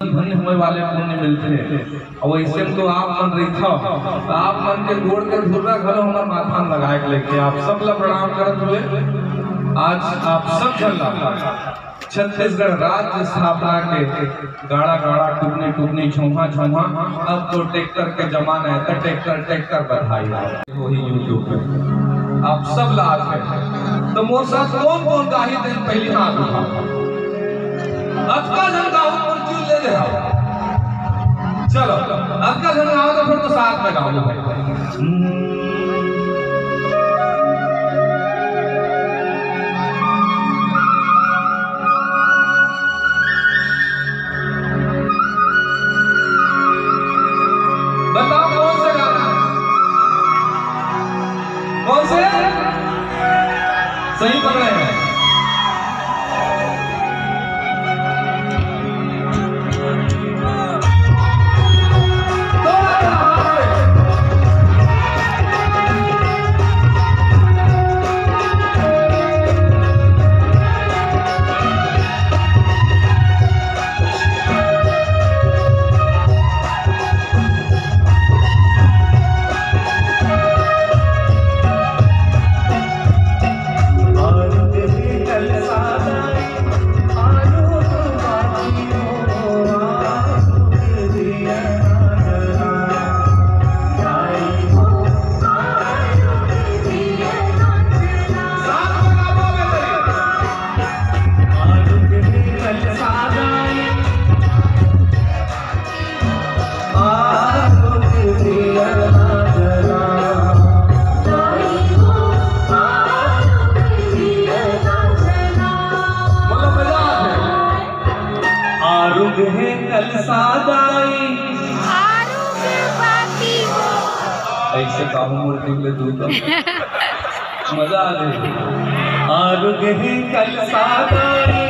धन्य होने वाले पुण्य मिलते हैं। और वैसे तो आप मन रही था आप मन के गोड़ के धुर्रा घरों हमार माथा में लगाए के लेके आप सब ला प्रणाम करत हुए। आज आप सब जन छत्तीसगढ़ राज्य स्थापना के गाड़ा गाड़ा टुकनी टुकनी झोंहा झोंहा अब तो ट्रैक्टर के जमाना है तो ट्रैक्टर ट्रैक्टर बधाई वही यूट्यूब पे आप सब लाभ है। तो मोर साथ कौन कौन गाही दिन पहली हाथ उठा अक्का जन गाओ पर क्यों ले ले आओ चलो अक्का जन गाओ तो फिर तो साथ में गाओ भाई। बताओ कौन से गाना कौन से सही पकड़े हैं। ऐसे काबू मूर्ति के दूध मजा आ गई आरुग है कल सादाई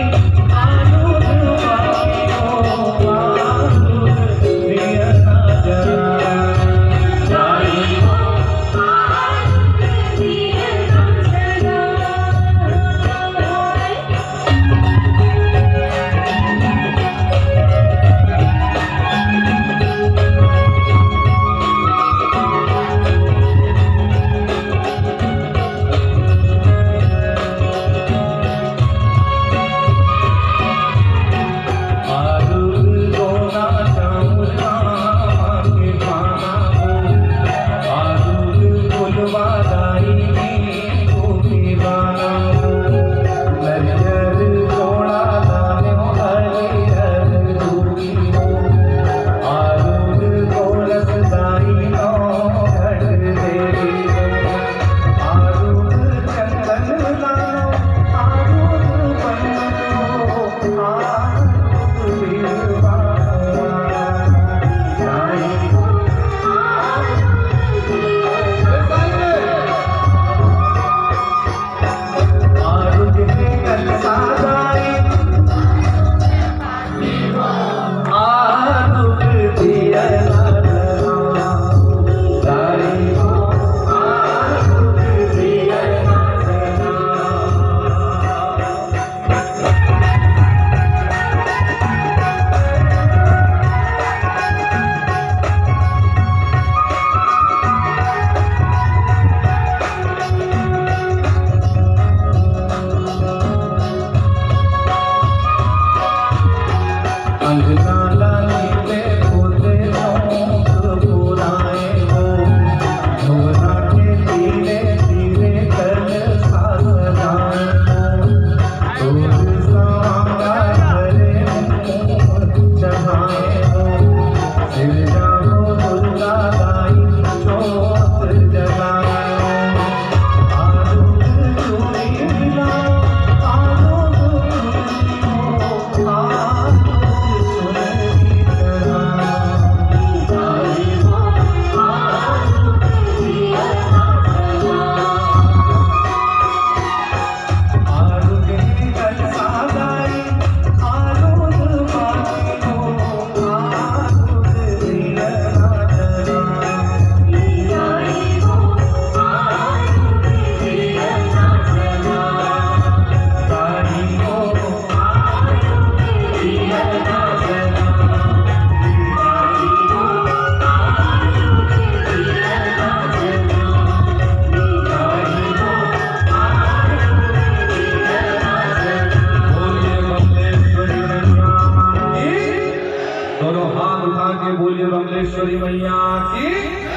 अंगना लाली पे बोले दोनों हाथ उठा के बोलिए बमलेश्वरी मैया की